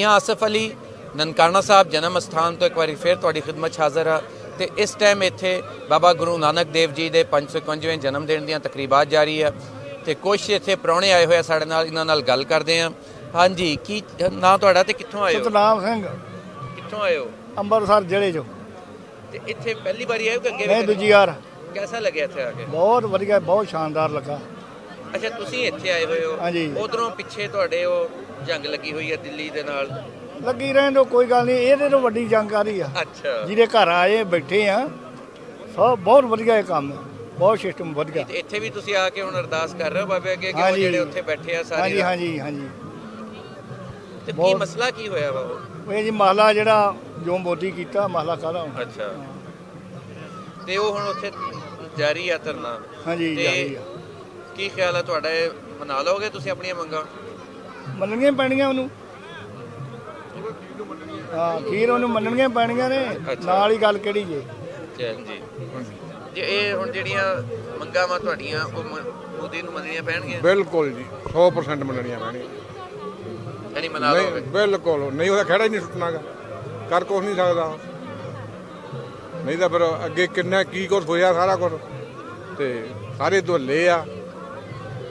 ਮੀਆਂ ਆਸਫ ਅਲੀ ਨਨਕਾਣਾ ਸਾਹਿਬ ਜਨਮ ਅਸਥਾਨ ਤੋਂ ਇੱਕ ਵਾਰੀ ਫਿਰ ਤੁਹਾਡੀ ਖਿਦਮਤ 'ਚ ਹਾਜ਼ਰ ਹਾਂ। ਤੇ ਇਸ ਟਾਈਮ ਇੱਥੇ ਬਾਬਾ ਗੁਰੂ ਨਾਨਕ ਦੇਵ ਜੀ ਦੇ 551ਵੇਂ ਜਨਮ ਦਿਨ ਦੀਆਂ ਤਕਰੀਬਾਤ ਜਾਰੀ ਆ ਤੇ ਕੁਛ ਇੱਥੇ ਪ੍ਰਾਹੁਣੇ ਆਏ ਹੋਏ ਆ ਸਾਡੇ ਨਾਲ, ਇਹਨਾਂ ਨਾਲ ਗੱਲ ਕਰਦੇ ਆ। ਹਾਂਜੀ, ਕੀ ਨਾਂ ਤੁਹਾਡਾ ਤੇ ਕਿੱਥੋਂ ਆਏ ਹੋ? ਸਤਨਾਮ ਸਿੰਘ, ਕਿੱਥੋਂ ਆਏ ਹੋ? ਅੰਮ੍ਰਿਤਸਰ ਜ਼ਿਲ੍ਹੇ ਚੋਂ। ਤੇ ਇੱਥੇ ਪਹਿਲੀ ਵਾਰੀ ਆਏ ਹੋ ਕਿ ਅੱਗੇ ਮੈਂ ਦੂਜੀ ਵਾਰ। कैसा लगे इत्थे आके? बहुत वधिया, बहुत शानदार लगा। अच्छा, तुसी इत्थे आए हुए हो? हाँ जी। उधरों पिछे तुहाडे वो जंग लगी हुई है दिल्ली दे नाल? लगी रहने दो, कोई गल नहीं, ये तो वड्डी जानकारी है। अच्छा, जिहदे घर आए बैठे हैं सब बहुत वधिया काम है, बहुत सिस्टम वधिया। इत्थे भी तुसी आके हुण अरदास कर रहे हो बाबे अगे कि हाँ वो जी। जेहड़े उत्थे बैठे आ सारे? हाँ जी, हाँ जी, हाँ जी। ते की मसला की होया वा? ये जी महला जिहड़ा जो मोदी कीता महला काहदा हुण। अच्छा, ते वो हुण उत्थे जारी है धरना? हाँ जी, ते जारी है। की ख्याल है तुहाडा, मना लोगे तुसी अपनी मंगां? ਮੰਨਣੀਆਂ ਪੈਣੀਆਂ ਉਹਨੂੰ। ਹਾਂ, ਖੀਰ ਉਹਨੂੰ ਮੰਨਣੀਆਂ ਪੈਣੀਆਂ ਨੇ, ਨਾਲ ਹੀ ਗੱਲ ਕਿਹੜੀ ਜੇ। ਜੀ ਜੇ ਇਹ ਹੁਣ ਜਿਹੜੀਆਂ ਮੰਗਾਂ ਵਾ ਤੁਹਾਡੀਆਂ ਉਹ ਮੋਦੀ ਨੂੰ ਮੰਨਣੀਆਂ ਪੈਣਗੀਆਂ? ਬਿਲਕੁਲ ਜੀ, 100% ਮੰਨਣੀਆਂ ਪੈਣਗੀਆਂ। ਯਾਨੀ ਮਨਾ ਲਓਗੇ? ਨਹੀਂ, ਬਿਲਕੁਲ ਨਹੀਂ, ਉਹਦਾ ਖਹਿੜਾ ਹੀ ਨਹੀਂ ਸੁੱਟਣਾਗਾ, ਕਰ ਕੁਛ ਨਹੀਂ ਸਕਦਾ। ਨਹੀਂ ਤਾਂ ਫਿਰ ਅੱਗੇ ਕਿੰਨਾ ਕੀ ਕੁਛ ਹੋਇਆ ਸਾਰਾ ਕੁਛ, ਤੇ ਸਾਰੇ ਧੁੱਲੇ ਆ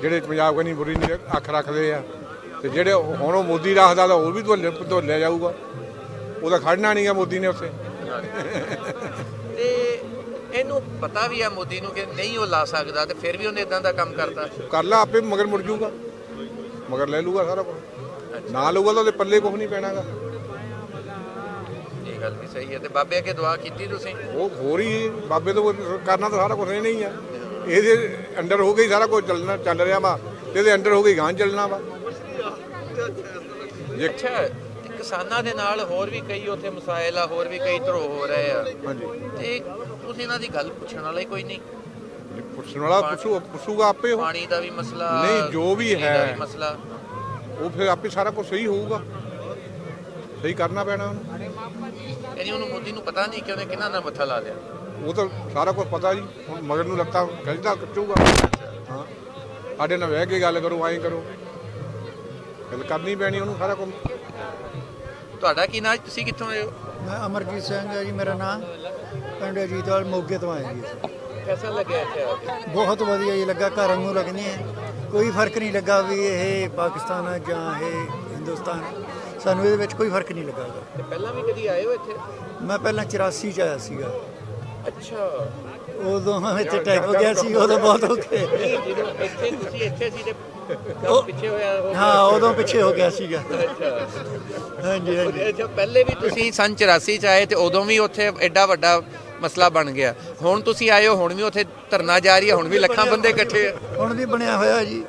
ਜਿਹੜੇ ਪੰਜਾਬ ਕੰਨੀ ਬੁਰੀ ਨਹੀਂ ਅੱਖ ਰੱਖਦੇ ਆ, ਤੇ ਜਿਹੜੇ ਹੁਣ ਉਹ ਮੋਦੀ ਰੱਖਦਾ ਤਾਂ ਉਹ ਵੀ ਧੁੱਲਿਆ ਜਾਊਗਾ। ਉਹਦਾ ਖੜਨਾ ਨਹੀਂਗਾ ਮੋਦੀ ਨੇ ਉੱਥੇ। ਤੇ ਇਹਨੂੰ ਪਤਾ ਵੀ ਆ ਮੋਦੀ ਨੂੰ ਕਿ ਨਹੀਂ ਉਹ ਲਾ ਸਕਦਾ, ਤੇ ਫਿਰ ਵੀ ਉਹਨੇ ਇਦਾਂ ਦਾ ਕੰਮ ਕਰਤਾ। ਕਰ ਲਾ, ਆਪੇ ਮਗਰ ਮੁੜ ਜੂਗਾ, ਮਗਰ ਲੈ ਲੂਗਾ ਸਾਰਾ ਕੁਛ। ਨਾ ਲਊਗਾ ਤਾਂ ਉਹਦੇ ਪੱਲੇ ਕੁਛ ਨਹੀਂ ਪੈਣਾਗਾ। ਇਹ ਗੱਲ ਵੀ ਸਹੀ ਹੈ। ਤੇ ਬਾਬੇ ਅੱਗੇ ਦੁਆ ਕੀਤੀ ਤੁਸੀਂ? ਉਹ ਹੋਰ ਹੀ ਬਾਬੇ ਤੋਂ ਕਰਨਾ ਤਾਂ ਸਾਰਾ ਕੁਛ ਨਹੀਂ ਆ, ਇਹਦੇ ਅੰਡਰ ਹੋ ਗਈ ਸਾਰਾ ਕੁਝ ਚੱਲਣਾ, ਚੱਲ ਰਿਹਾ ਵਾ, ਤੇ ਇਹਦੇ ਅੰਡਰ ਹੋ ਗਈ ਗਾਂ ਚੱਲਣਾ ਵਾ। ਅੱਛਾ, ਤੇ ਕਿਸਾਨਾਂ ਦੇ ਨਾਲ ਹੋਰ ਵੀ ਕਈ ਉੱਥੇ ਮਸਾਇਲ ਆ, ਹੋਰ ਵੀ ਕਈ ਧਰੋ ਹੋ ਰਹੇ ਆ। ਹਾਂਜੀ, ਤੇ ਤੁਸੀਂ ਇਹਨਾਂ ਦੀ ਗੱਲ ਪੁੱਛਣ ਵਾਲਾ ਹੀ ਕੋਈ ਨਹੀਂ? ਪੁੱਛਣ ਵਾਲਾ ਪੁੱਛੂਗਾ ਆਪੇ। ਉਹ ਪਾਣੀ ਦਾ ਵੀ ਮਸਲਾ, ਨਹੀਂ, ਜੋ ਵੀ ਬਿਜਲੀ ਦਾ ਹੈ ਵੀ ਮਸਲਾ, ਉਹ ਫਿਰ ਆਪੇ ਸਾਰਾ ਕੁਝ ਸਹੀ ਹੋਊਗਾ, ਸਹੀ ਕਰਨਾ ਪੈਣਾ ਉਹਨੂੰ। ਯਾਨੀ ਉਹਨੂੰ ਮੋਦੀ ਨੂੰ ਪਤਾ ਨਹੀਂ ਕਿ ਉਹਨੇ ਕਿਹਨਾਂ ਨਾਲ ਮੱਥਾ ਲਾ ਲਿਆ? ਉਹ ਤਾਂ ਸਾਰਾ ਕੁਝ ਪਤਾ ਜੀ, ਹੁਣ ਮਗਰ ਨੂੰ ਲੱਤਾਂ ਖਿੱਚਦਾ ਕੱਚੂਗਾ। ਹਾਂ, ਸਾਡੇ ਨਾਲ ਬਹਿ ਕੇ ਗੱਲ ਕਰੋ, ਐਂ ਕਰੋ, ਗੱਲ ਕਰਨੀ ਪੈਣੀ ਉਹਨੂੰ ਸਾਰਾ ਕੁਝ। ਤੁਹਾਡਾ ਕੀ ਨਾਂ? ਤੁਸੀਂ ਕਿੱਥੋਂ ਆਏ ਹੋ? ਮੈਂ ਅਮਰਜੀਤ ਸਿੰਘ ਹੈ ਜੀ ਮੇਰਾ ਨਾਮ, ਪਿੰਡ ਅਜੀਤਵਾਲ ਮੋਗੇ ਤੋਂ ਆਇਆ ਜੀ। कैसा लगे ਇੱਥੇ ਆ ਕੇ? ਬਹੁਤ ਵਧੀਆ ਜੀ ਲੱਗਾ, ਘਰ ਵਾਂਗੂ ਲੱਗਣੀ ਹੈ, ਕੋਈ ਫਰਕ ਨਹੀਂ ਲੱਗਾ ਵੀ ਇਹ ਪਾਕਿਸਤਾਨ ਹੈ ਜਾਂ ਇਹ ਹਿੰਦੁਸਤਾਨ। ਸਾਨੂੰ ਇਹਦੇ ਵਿੱਚ ਕੋਈ ਫਰਕ ਨਹੀਂ ਲੱਗਾ। ਤੇ ਪਹਿਲਾਂ ਵੀ ਕਦੀ ਆਏ ਹੋ ਇੱਥੇ? ਮੈਂ ਪਹਿਲਾਂ 84 ਚ ਆਇਆ ਸੀਗਾ, ਅੱਛਾ, ਉਦੋਂ ਇੱਥੇ ਟੈਕ ਹੋ ਗਿਆ ਸੀ, ਉਦੋਂ ਬਹੁਤ ਔਖੇ। ਜਦੋਂ ਇੱਥੇ ਤੁਸੀਂ ਇੱਥੇ ਸੀ ਤੇ ਕੰਮ ਪਿੱਛੇ ਹੋਇਆ? ਹਾਂ, ਉਦੋਂ ਪਿੱਛੇ ਹੋ ਗਿਆ ਸੀਗਾ। ਅੱਛਾ, ਹਾਂਜੀ ਹਾਂਜੀ। ਅੱਛਾ, ਪਹਿਲੇ ਵੀ ਤੁਸੀਂ ਸੰਨ 84 ਚ ਆਏ ਤੇ ਉਦੋਂ ਵੀ ਉੱਥੇ ਐਡਾ ਵੱਡਾ ਮਸਲਾ ਬਣ ਗਿਆ। ਹੁਣ ਤੁਸੀਂ ਆਏ ਹੋ, ਹੁਣ ਵੀ ਉੱਥੇ ਧਰਨਾ ਜਾਰੀ ਹੈ, ਹੁਣ ਵੀ ਲੱਖਾਂ ਬੰਦੇ ਇਕੱਠੇ ਆ। ਹੁਣ ਵੀ ਬਣਿਆ ਹੋਇਆ ਜੀ।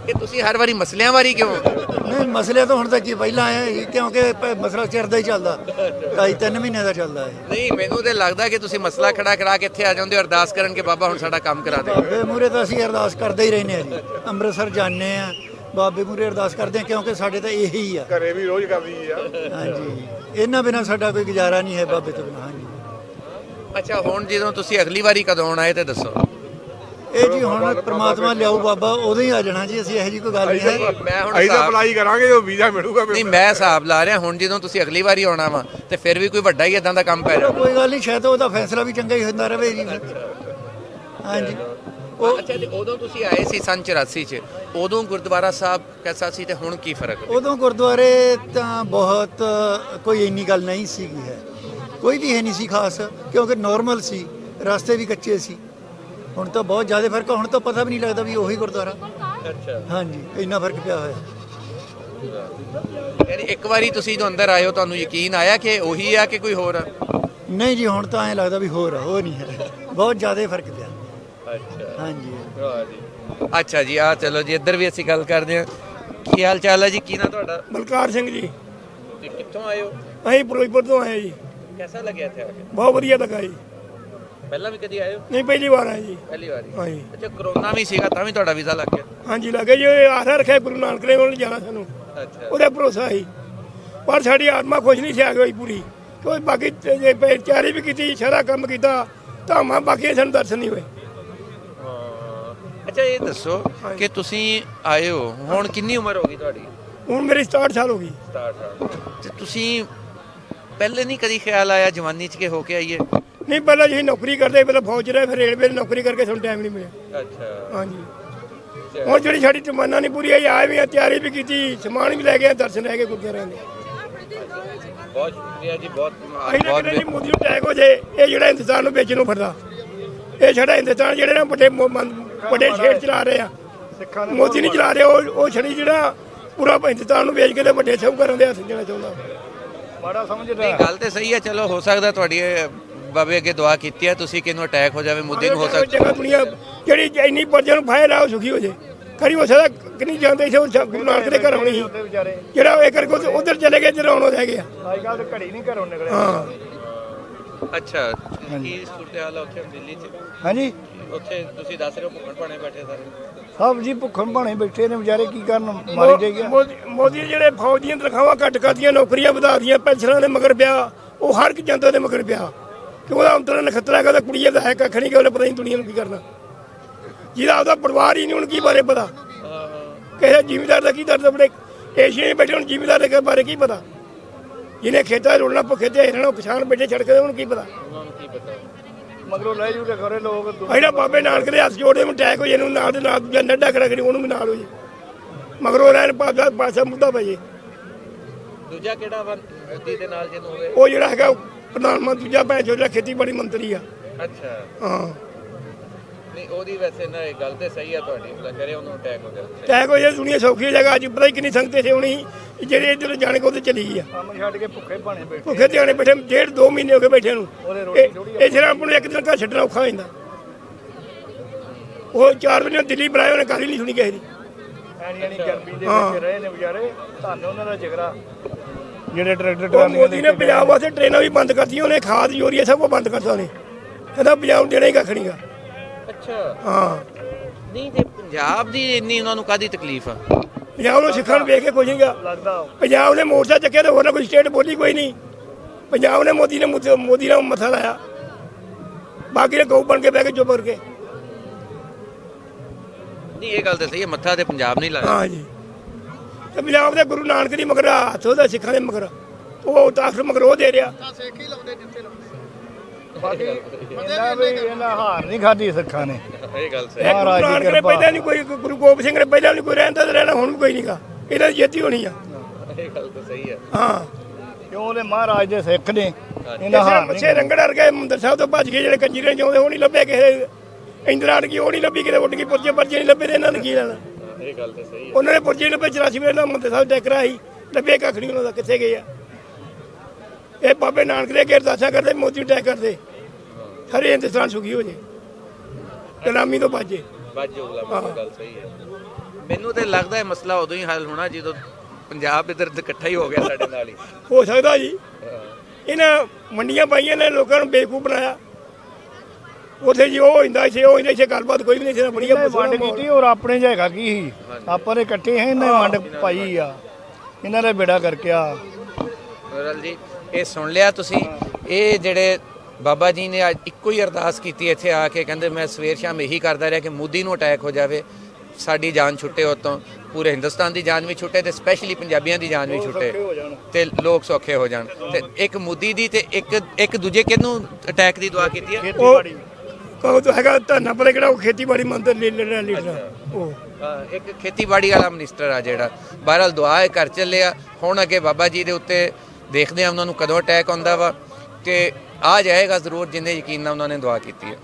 ਇਹ ਤੁਸੀਂ ਹਰ ਵਾਰੀ ਮਸਲਿਆਂ ਵਾਰੀ ਕਿਉਂ? ਨਹੀਂ, ਮਸਲੇ ਤਾਂ ਹੁਣ ਤੱਕ ਹੀ ਪਹਿਲਾਂ ਆਏ ਜੀ, ਕਿਉਂਕਿ ਮਸਲਾ ਚਿਰਦਾ ਹੀ ਚੱਲਦਾ, 2.5-3 ਮਹੀਨੇ ਦਾ ਚੱਲਦਾ ਹੈ। ਨਹੀਂ, ਮੈਨੂੰ ਤੇ ਲੱਗਦਾ ਕਿ ਤੁਸੀਂ ਮਸਲਾ ਖੜਾ ਕਰਾ ਕੇ ਇੱਥੇ ਆ ਜਾਂਦੇ ਹੋ ਅਰਦਾਸ ਕਰਨ ਕਿ ਬਾਬਾ ਹੁਣ ਸਾਡਾ ਕੰਮ ਕਰਾ ਦੇ। ਬਾਬੇ ਮੂਹਰੇ ਤਾਂ ਅਸੀਂ ਅਰਦਾਸ ਕਰਦੇ ਹੀ ਰਹਿੰਦੇ ਹਾਂ ਜੀ, ਅੰਮ੍ਰਿਤਸਰ ਜਾਂਦੇ ਹਾਂ, ਬਾਬੇ ਮੂਹਰੇ ਅਰਦਾਸ ਕਰਦੇ ਹਾਂ, ਕਿਉਂਕਿ ਸਾਡੇ ਤਾਂ ਇਹੀ ਆ। ਘਰੇ ਵੀ ਰੋਜ਼ ਕਰਦੀ ਆ। ਹਾਂਜੀ, ਇਹਨਾਂ ਬਿਨਾਂ ਸਾਡਾ ਕੋਈ ਗੁਜ਼ਾਰਾ ਨਹੀਂ ਹੈ, ਬਾਬੇ ਤੋਂ ਬਿਨਾਂ। ਹਾਂਜੀ। ਅੱਛਾ, ਹੁਣ ਜਦੋਂ ਤੁਸੀਂ ਅਗਲੀ ਵਾਰੀ ਕਦੋਂ ਆਉਣਾ ਇਹ ਤੇ ਦੱਸੋ? ਇਹ ਜੀ ਹੁਣ ਪ੍ਰਮਾਤਮਾ ਲਿਆਊ ਬਾਬਾ, ਉਦੋਂ ਹੀ ਆ ਜਾਣਾ ਜੀ, ਅਸੀਂ ਇਹੋ ਜਿਹੀ ਕੋਈ ਗੱਲ ਨਹੀਂ ਹੈ। ਮੈਂ ਹੁਣ ਅਸੀਂ ਤਾਂ ਅਪਲਾਈ ਕਰਾਂਗੇ, ਜੋ ਵੀਜ਼ਾ ਮਿਲੂਗਾ। ਨਹੀਂ, ਮੈਂ ਹਿਸਾਬ ਲਾ ਰਿਹਾ ਹੁਣ ਜਦੋਂ ਤੁਸੀਂ ਅਗਲੀ ਵਾਰੀ ਆਉਣਾ ਵਾ ਤੇ ਫਿਰ ਵੀ ਕੋਈ ਵੱਡਾ ਹੀ ਇਦਾਂ ਦਾ ਕੰਮ ਪੈ ਜਾਣਾ। ਕੋਈ ਗੱਲ ਨਹੀਂ, ਸ਼ਾਇਦ ਉਹਦਾ ਫੈਸਲਾ ਵੀ ਚੰਗਾ ਹੀ ਹੁੰਦਾ ਰਹੇ ਜੀ। ਹਾਂਜੀ। ਅੱਛਾ, ਤੇ ਉਦੋਂ ਤੁਸੀਂ ਆਏ ਸੀ ਸੰਨ 84 ਚ, ਉਦੋਂ ਗੁਰਦੁਆਰਾ ਸਾਹਿਬ ਕੈਸਾ ਸੀ ਤੇ ਹੁਣ ਕੀ ਫਰਕ? ਉਦੋਂ ਗੁਰਦੁਆਰੇ ਤਾਂ ਬਹੁਤ ਕੋਈ ਇੰਨੀ ਗੱਲ ਨਹੀਂ ਸੀਗੀ ਹੈ, ਕੋਈ ਵੀ ਹੈ ਨਹੀਂ ਸੀ ਖਾਸ, ਕਿਉਂਕਿ ਨਾਰਮਲ ਸੀ, ਰਸਤੇ ਵੀ ਕੱਚੇ ਸੀ। ਹੁਣ ਤਾਂ ਬਹੁਤ ਜ਼ਿਆਦਾ ਫਰਕ, ਹੁਣ ਤਾਂ ਪਤਾ ਵੀ ਨਹੀਂ ਲੱਗਦਾ ਵੀ ਉਹੀ ਗੁਰਦੁਆਰਾ। ਅੱਛਾ, ਹਾਂਜੀ, ਇੰਨਾ ਫਰਕ ਪਿਆ ਹੋਇਆ। ਯਾਨੀ ਇੱਕ ਵਾਰੀ ਤੁਸੀਂ ਜਦੋਂ ਅੰਦਰ ਆਏ ਹੋ ਤੁਹਾਨੂੰ ਯਕੀਨ ਆਇਆ ਕਿ ਉਹੀ ਆ ਕਿ ਕੋਈ ਹੋਰ ਆ? ਨਹੀਂ ਜੀ, ਹੁਣ ਤਾਂ ਐਂ ਲੱਗਦਾ ਵੀ ਹੋਰ ਆ, ਉਹ ਨਹੀਂ ਹੈ, ਬਹੁਤ ਜ਼ਿਆਦਾ ਫਰਕ ਪਿਆ। ਅੱਛਾ, ਹਾਂਜੀ। ਵਾਹ ਜੀ। ਅੱਛਾ ਜੀ, ਆ ਚਲੋ ਜੀ, ਇੱਧਰ ਵੀ ਅਸੀਂ ਗੱਲ ਕਰਦੇ ਹਾਂ। ਕੀ ਹਾਲ ਚਾਲ ਹੈ ਜੀ? ਕੀ ਨਾ ਤੁਹਾਡਾ? ਬਲਕਾਰ ਸਿੰਘ ਜੀ। ਤੇ ਕਿੱਥੋਂ ਆਏ ਹੋ? ਅਸੀਂ ਫਿਰੋਜ਼ਪੁਰ ਤੋਂ ਆਏ ਜੀ। ਕੈਸਾ ਲੱਗਿਆ ਇੱਥੇ ਆ ਕੇ? ਬਹੁਤ ਵਧੀਆ ਲੱਗਾ ਜੀ। ਪਹਿਲਾਂ ਵੀ ਕਦੀ ਆਏ ਹੋ? ਨਹੀਂ, ਪਹਿਲੀ ਵਾਰ ਆਏ ਜੀ। ਪਹਿਲੀ ਵਾਰੀ? ਹਾਂਜੀ ਅੱਛਾ, ਕਰੋਨਾ ਵੀ ਸੀਗਾ ਤਾਂ ਵੀ ਤੁਹਾਡਾ ਵੀਜ਼ਾ ਲੱਗ ਗਿਆ? ਹਾਂਜੀ, ਲੱਗੇ ਜੀ। ਉਹ ਆਸਰਾ ਰੱਖਿਆ ਗੁਰੂ ਨਾਨਕ ਨੇ ਉਹਨੇ ਜਾਣਾ ਸਾਨੂੰ, ਅੱਛਾ, ਉਹਦਾ ਭਰੋਸਾ ਸੀ। ਪਰ ਸਾਡੀ ਆਤਮਾ ਖੁਸ਼ ਨਹੀਂ ਸੀ ਆ ਗਈ ਪੂਰੀ, ਕਿਉਂਕਿ ਬਾਕੀ ਜੇ ਤਿਆਰੀ ਵੀ ਕੀਤੀ, ਸਾਰਾ ਕੰਮ ਕੀਤਾ, ਧਾਮਾਂ ਬਾਕੀ ਸਾਨੂੰ ਦਰਸ਼ਨ ਨਹੀਂ ਹੋਏ। ਅੱਛਾ, ਇਹ ਦੱਸੋ ਕਿ ਤੁਸੀਂ ਆਏ ਹੋ, ਹੁਣ ਕਿੰਨੀ ਉਮਰ ਹੋ ਗਈ ਤੁਹਾਡੀ? ਹੁਣ ਮੇਰੀ 67 ਸਾਲ ਹੋ ਗਈ। 67 ਸਾਲ ਤੇ ਤੁਸੀਂ ਪਹਿਲੇ ਨਹੀਂ ਕਦੀ ਖਿਆਲ ਆਇਆ ਜਵਾਨੀ 'ਚ ਕਿ ਹੋ ਕੇ ਆਈਏ? ਨਹੀਂ, ਪਹਿਲਾਂ ਜੀ ਨੌਕਰੀ ਕਰਦੇ, ਪਹਿਲਾਂ ਫੌਜ 'ਚ ਰਹੇ, ਫਿਰ ਰੇਲਵੇ ਦੀ ਨੌਕਰੀ ਕਰਕੇ ਸਾਨੂੰ ਟਾਈਮ ਨਹੀਂ ਮਿਲਿਆ। ਅੱਛਾ। ਹਾਂਜੀ, ਹੁਣ ਜਿਹੜੀ ਸਾਡੀ ਤਮੰਨਾ ਨਹੀਂ ਪੂਰੀ ਆਈ, ਆਏ ਵੀ ਆ, ਤਿਆਰੀ ਵੀ ਕੀਤੀ, ਸਮਾਨ ਵੀ ਲੈ ਗਏ, ਦਰਸ਼ਨ ਲੈ ਕੇ ਗੁਰਦੁਆਰਿਆਂ ਦੇ। ਬਹੁਤ ਸ਼ੁਕਰੀਆ ਜੀ, ਬਹੁਤ ਅਸੀਂ ਤਾਂ ਕਹਿੰਦੇ ਜੀ ਮੋਦੀ ਨੂੰ ਅਟੈਕ ਹੋ ਜੇ, ਇਹ ਜਿਹੜਾ ਹਿੰਦੁਸਤਾਨ ਨੂੰ ਵੇਚਣ ਨੂੰ ਫਿਰਦਾ, ਇਹ ਸਾਡਾ ਹਿੰਦੁਸਤਾਨ ਜਿਹੜੇ ਨਾ ਵੱਡੇ ਸ਼ੇਰ ਚਲਾ ਰਹੇ ਆ, ਮੋਦੀ ਨਹੀਂ ਚਲਾ ਰਿਹਾ, ਉਹ ਛੜੀ ਜਿਹੜਾ ਪੂਰਾ ਹਿੰਦੁਸਤਾਨ ਨੂੰ ਵੇਚ ਕੇ ਤੇ ਵੱਡੇ ਸ਼ਾਹੂਕਾਰਾਂ ਦੇ ਹੱਥ ਦੇਣਾ ਚਾਹੁੰਦਾ। ਮਾੜਾ ਸਮਝਦਾ। ਨਹੀਂ, ਗੱਲ ਤੇ ਸਹੀ ਹੈ। ਚਲੋ ਹੋ ਸਕਦਾ ਤੁਹਾਡੀ ਬਾਬੇ ਅੱਗੇ ਦੁਆ ਕੀਤੀ ਹੈ ਤੁਸੀਂ ਕਿਹਨੂੰ ਅਟੈਕ ਹੋ ਜਾਵੇ, ਮੋਦੀ ਨੂੰ ਹੋ ਸਕਦਾ। ਜਗ੍ਹਾ ਦੁਨੀਆ ਜਿਹੜੀ ਇੰਨੀ ਪਰਜਾ ਨੂੰ ਫਾਇਲ ਆ ਉਹ ਸੁਖੀ ਹੋ ਜੇ, ਕਰੀ ਹੋ ਸਕਦਾ ਕਿ ਨਹੀਂ ਜਾਂਦੇ ਸੀ, ਗੁਰੂ ਨਾਨਕ ਦੇ ਘਰ ਆਉਣੀ ਸੀ, ਜਿਹੜਾ ਇਹ ਕਰਕੇ ਉਧਰ ਚਲੇ ਗਏ, ਇੱਧਰ ਆਉਣੋਂ ਰਹਿ ਗਿਆ। ਅੱਜ ਕੱਲ੍ਹ ਤਾਂ ਘੜੀ ਨਹੀਂ ਘਰੋਂ ਨਿਕਲਿਆ। ਹਾਂ, ਅੱਛਾ, ਕੀ ਸੂਰਤ ਹਾਲ ਆ ਉੱਥੇ ਦਿੱਲੀ 'ਚ? ਹਾਂਜੀ, ਉੱਥੇ ਤੁਸੀਂ ਦੱਸ ਰਹੇ ਹੋ ਭੁੱਖਣ ਭਾਣੇ ਬੈਠੇ ਸਾਰੇ। ਸਭ ਜੀ ਭੁੱਖਣ ਭਾਣੇ ਬੈਠੇ ਨੇ ਵਿਚਾਰੇ, ਕੀ ਕਰਨ, ਮਾਰੀ ਜਾਈਏ। ਮੋਦੀ ਨੇ ਜਿਹੜੇ ਫੌਜ ਦੀਆਂ ਤਨਖਾਹਾਂ ਘੱਟ ਕਰਦੀਆਂ, ਨੌਕਰੀਆਂ ਵਧਾ ਦੀਆਂ, ਪੈਨਸ਼ਨਾਂ ਦੇ ਮਗਰ ਪਿਆ, ਉਹ ਹਰ ਇੱਕ ਜਨਤਾ ਦੇ ਮਗਰ ਪਿਆ ਕਿ ਉਹਦਾ ਅੰਤਰ ਨਖਤਰਾ ਹੈਗਾ, ਕੁੜੀਏ ਦਾ ਹੈ ਕੱਖ ਨਹੀਂ, ਕਿ ਉਹਨੇ ਪਤਾ ਨਹੀਂ ਦੁਨੀਆ ਨੂੰ ਕੀ ਕਰਨਾ, ਜਿਹਦਾ ਉਹਦਾ ਪਰਿਵਾਰ ਹੀ ਨਹੀਂ, ਹੁਣ ਕੀ ਬਾਰੇ ਪਤਾ, ਕਿਸੇ ਜ਼ਿਮੀਦਾਰ ਦਾ ਕੀ ਦਰਦ, ਆਪਣੇ ਏਸ਼ੀਆ 'ਚ ਬੈਠੇ ਹੁਣ ਜ਼ਿਮੀਦਾਰ ਦੇ ਬਾਰੇ ਕੀ ਪਤਾ, ਜਿਹਨੇ ਖੇਤਾਂ ਰੋਲਣਾ, ਭੁੱਖੇ ਤੇ ਰਹਿਣਾ, ਕਿਸਾਨ ਬੈਠੇ ਸੜਕ ਤੇ, ਉਹਨੂੰ ਕੀ ਪਤਾ। ਮਗਰੋਂ ਲੈ ਜੂ ਕੇ ਖਰੇ ਲੋਕ। ਜਿਹੜਾ ਬਾਬੇ ਨਾਨਕ ਦੇ ਹੱਥ ਜੋੜਦੇ ਨੂੰ ਅਟੈਕ ਹੋ ਜੇ, ਇਹਨੂੰ ਨਾਲ ਦੇ ਨਾਲ ਦੂਜਾ ਨੱਡਾ ਖੜਾ ਕਰੀ, ਉਹਨੂੰ ਵੀ ਨਾਲ ਹੋ ਜੇ, ਮਗਰੋਂ ਰਹਿਣ ਪਾਸਾ ਮੁੱਦਾ ਪੈ ਜੇ। ਦੂਜਾ ਕਿਹੜਾ ਮੋਦੀ ਦੇ ਨਾਲ ਜਿਹਨੂੰ ਹੋਵੇ? ਉਹ ਜਿਹੜਾ ਹੈਗਾ ਪ੍ਰਧਾਨ ਮੰਤਰੀ, ਦੂਜਾ ਭੈਣ ਚੋਦ ਜਿਹੜਾ ਖੇਤੀਬਾੜੀ ਮੰਤਰੀ ਆ। ਅੱਛਾ। ਹਾਂ, ਨਹੀਂ ਉਹਦੀ ਵੈਸੇ ਨਾ ਇਹ ਗੱਲ ਤੇ ਸਹੀ ਆ ਤੁਹਾਡੀ, ਕਰੇ ਉਹਨੂੰ ਅਟੈਕ ਹੋ ਗਿਆ। ਅਟੈਕ ਹੋ ਜੇ, ਦੁਨੀਆ ਸੌਖੀ ਜਗ੍ਹਾ, ਅੱਜ ਪਤਾ ਹੀ ਕਿੰਨੀ ਸੰਗਤ ਇੱਥੇ ਹੋਣੀ, ਜਿਹੜੇ ਇੱਧਰ ਜਾਣ ਕੇ ਉਹਦੇ ਚਲੀ ਗਈ ਆ। ਕੰਮ ਛੱਡ ਕੇ ਭੁੱਖੇ ਭਾਣੇ ਬੈਠੇ। ਭੁੱਖੇ ਧਿਆਣੇ ਬੈਠੇ 1.5-2 ਮਹੀਨੇ ਹੋ ਗਏ ਬੈਠੇ ਨੂੰ। ਇਹ ਜਿਹੜਾ ਆਪਾਂ ਨੂੰ ਇੱਕ ਦਿਨ ਘਰ ਛੱਡਣਾ ਔਖਾ ਹੋ ਜਾਂਦਾ। ਉਹ 4 ਵਜੇ ਦਿੱਲੀ ਬਣਾਏ, ਉਹਨੇ ਗੱਲ ਹੀ ਨਹੀਂ ਸੁਣੀ ਕਿਸੇ ਦੀ। ਐਨੀ ਗਰਮੀ ਦੇ ਵਿੱਚ ਰਹੇ ਨੇ ਵਿਚਾਰੇ, ਧੰਨ ਉਹਨਾਂ ਦਾ ਜਿਗਰਾ। ਜਿਹੜੇ ਟਰੈਕਟਰ ਉਹ ਟਰਾਲੀਆਂ ਮੋਦੀ ਨੇ ਪੰਜਾਬ ਵਾਸਤੇ ਟ੍ਰੇਨਾਂ ਵੀ ਬੰਦ ਕਰਤੀਆਂ, ਉਹਨੇ ਖਾਦ ਯੂਰੀਆ ਸਭ ਕੁਝ ਬੰਦ ਕਰਤਾ ਉਹਨੇ, ਕਹਿੰਦਾ ਪੰਜਾਬ ਨੂੰ ਦੇਣਾ ਹੀ ਕੱਖ ਨਹੀਂਗਾ। ਅੱਛਾ। ਹਾਂ, ਨਹੀਂ ਤੇ ਪੰਜਾਬ ਦੀ ਇੰਨੀ ਉਹਨਾਂ ਨੂੰ ਕਾਹਦੀ ਤਕਲੀਫ ਆ? ਪੰਜਾਬ ਨੂੰ ਸਿੱਖਣ ਨੂੰ ਵੇਖ ਕੇ ਕੁਝ ਨਹੀਂਗਾ ਲੱਗਦਾ। ਪੰਜਾਬ ਨੇ ਮੋਰਚਾ ਚੱਕਿਆ ਤੇ ਹੋਰ ਨਾ ਕੋਈ ਸਟੇਟ ਬੋਲੀ ਕੋਈ ਨਹੀਂ। ਪੰਜਾਬ ਨੇ ਮੋਦੀ ਨਾਲ ਮੱਥਾ ਲਾਇਆ, ਬਾਕੀ ਨੇ ਗਊ ਬਣ ਕੇ ਬਹਿ ਕੇ ਚੁੱਪ ਕਰਕੇ। ਨਹੀਂ ਇਹ ਗੱਲ ਤਾਂ ਸਹੀ ਹੈ, ਮੱਥਾ ਤੇ ਪੰਜਾਬ ਨਹੀਂ ਲਾਇਆ। ਹਾਂ ਜੀ, ਤੇ ਪੰਜਾਬ ਦੇ ਗੁਰੂ ਨਾਨਕ ਦੀ ਮਗਰ ਹੱਥ ਉਹਦਾ ਸਿੱਖਾਂ ਦੇ ਮਗਰ, ਉਹ ਤਾਕਤ ਮਗਰ ਉਹ ਦੇ ਰਿਹਾ। ਇਹਨਾਂ ਵੀ ਇਹਨਾਂ ਹਾਰ ਨਹੀਂ ਖਾਧੀ ਸਿੱਖਾਂ ਨੇ। ਇਹ ਗੱਲ ਸਹੀ। ਗੁਰੂ ਨਾਨਕ ਨੇ ਪਹਿਲਾਂ ਨਹੀਂ ਕੋਈ, ਗੁਰੂ ਗੋਬਿੰਦ ਸਿੰਘ ਨੇ ਪਹਿਲਾਂ ਨਹੀਂ ਕੋਈ ਰਹਿੰਦਾ ਤੇ ਰਹਿਣਾ ਹੁਣ ਵੀ ਕੋਈ ਨਹੀਂਗਾ, ਇਹਨਾਂ ਦੀ ਜਿੱਤ ਹੀ ਹੋਣੀ ਆ। ਇਹ ਗੱਲ ਤਾਂ ਸਹੀ ਹੈ। ਹਾਂ, ਕਿਉਂ ਉਹਦੇ ਮਹਾਰਾਜ ਦੇ ਸਿੱਖ ਨੇ, ਇਹਨਾਂ ਹਾਰ ਨਹੀਂ। ਪਿੱਛੇ ਰੰਗੜ ਵਰਗੇ ਮੰਦਰ ਸਾਹਿਬ ਤੋਂ ਭੱਜ ਗਏ, ਜਿਹੜੇ ਕੰਜੀਰੇ ਚਾਹੁੰਦੇ ਉਹ ਨਹੀਂ ਲੱਭੇ, ਕਿਸੇ ਇੰਦਰਾੜ ਕੀ ਉਹ ਨਹੀਂ ਲੱਭੀ, ਕਿਤੇ ਉੱਡ ਗਈ, ਪੁਰਜੇ ਨਹੀਂ ਲੱਭੇ, ਤੇ ਇਹਨਾਂ ਨੇ ਕੀ ਲੈਣਾ। ਇਹ ਗੱਲ ਤਾਂ ਸਹੀ ਹੈ। ਉਹਨਾਂ ਨੇ ਪੁਰਜੇ ਲੱਭੇ 84 ਵੇਲੇ ਨਾਲ ਮੰਦਰ ਸਾਹਿਬ ਟੈਕ ਕਰਾਈ, ਲੱਭੇ ਕੱਖ ਨਹੀਂ ਉਹਨਾਂ ਦਾ, ਕਿੱਥੇ ਗਏ ਆ। ਇਹ ਬਾਬੇ ਨਾਨਕ ਦੇ ਅੱਗੇ ਅਰਦਾਸਾਂ ਕਰਦੇ, ਮੋਦੀ ਨੂੰ ਅਟੈਕ ਕਰਦੇ, ਸਾਰੇ ਹਿੰਦੁਸਤਾਨ ਸੁਖੀ ਹੋ ਜੇ, ਗੁਲਾਮੀ ਤੋਂ ਬਾਜੇ। ਗੱਲ ਸਹੀ ਹੈ। ਮੈਨੂੰ ਤੇ ਲੱਗਦਾ ਹੈ ਮਸਲਾ ਉਦੋਂ ਹੀ ਹੱਲ ਹੋਣਾ ਜਦੋਂ ਪੰਜਾਬ ਇੱਧਰ ਇਕੱਠਾ ਹੀ ਹੋ ਗਿਆ ਸਾਡੇ ਨਾਲ ਹੀ। ਹੋ ਸਕਦਾ ਜੀ, ਇਹਨਾਂ ਮੰਡੀਆਂ ਪਾਈਆਂ ਨੇ, ਲੋਕਾਂ ਨੂੰ ਬੇਵਕੂਫ ਬਣਾਇਆ। ਉੱਥੇ ਜੀ ਉਹ ਹੁੰਦਾ ਸੀ, ਉਹ ਇੱਥੇ ਗੱਲਬਾਤ ਕੋਈ ਵੀ ਨਹੀਂ ਸੀ, ਬੜੀਆਂ ਵੰਡ ਕੀਤੀ। ਔਰ ਆਪਣੇ ਚ ਹੈਗਾ ਕੀ ਸੀ, ਆਪਾਂ ਦੇ ਇਕੱਠੇ ਹੈ, ਇਹਨੇ ਵੰਡ ਪਾਈ ਆ, ਇਹਨਾਂ ਦਾ ਬੇੜਾ ਕਰਕੇ ਆ। ਰਲ ਜੀ ਇਹ ਸੁਣ ਲਿਆ ਤੁਸੀਂ, ਇਹ ਜਿਹੜੇ ਬਾਬਾ ਜੀ ਨੇ ਅੱਜ ਇੱਕੋ ਹੀ ਅਰਦਾਸ ਕੀਤੀ ਇੱਥੇ ਆ ਕੇ, ਕਹਿੰਦੇ ਮੈਂ ਸਵੇਰ ਸ਼ਾਮ ਇਹੀ ਕਰਦਾ ਰਿਹਾ ਕਿ ਮੋਦੀ ਨੂੰ ਅਟੈਕ ਹੋ ਜਾਵੇ, ਸਾਡੀ ਜਾਨ ਛੁੱਟੇ ਉਤੋਂ, ਪੂਰੇ ਹਿੰਦੁਸਤਾਨ ਦੀ ਜਾਨ ਵੀ ਛੁੱਟੇ ਤੇ ਸਪੈਸ਼ਲੀ ਪੰਜਾਬੀਆਂ ਦੀ ਜਾਨ ਵੀ ਛੁੱਟੇ ਤੇ ਲੋਕ ਸੌਖੇ ਹੋ ਜਾਣ। ਤੇ ਇੱਕ ਮੋਦੀ ਦੀ ਤੇ ਇੱਕ ਦੂਜੇ ਕਿਹਨੂੰ ਅਟੈਕ ਦੀ ਦੁਆ ਕੀਤੀ ਹੈ? ਉਹ ਤਾਂ ਹੈਗਾ ਧੰਨਾ ਪਰ ਕਿਹੜਾ ਉਹ ਖੇਤੀਬਾੜੀ ਮੰਤਰੀ ਲੀਡਰ ਉਹ ਇੱਕ ਖੇਤੀਬਾੜੀ ਵਾਲਾ ਮਿਨਿਸਟਰ ਆ ਜਿਹੜਾ। ਬਹਰਹਾਲ ਦੁਆ ਹੈ ਕਰ ਚੱਲਿਆ, ਹੁਣ ਅੱਗੇ ਬਾਬਾ ਜੀ ਦੇ ਉੱਤੇ ਦੇਖਦੇ ਆ ਉਹਨਾਂ ਨੂੰ ਕਦੋਂ ਅਟੈਕ ਆਉਂਦਾ ਵਾ, ਤੇ ਆ ਜਾਏਗਾ ਜ਼ਰੂਰ ਜਿੰਨੇ ਯਕੀਨ ਨਾਲ ਉਹਨਾਂ ਨੇ ਦੁਆ ਕੀਤੀ ਹੈ।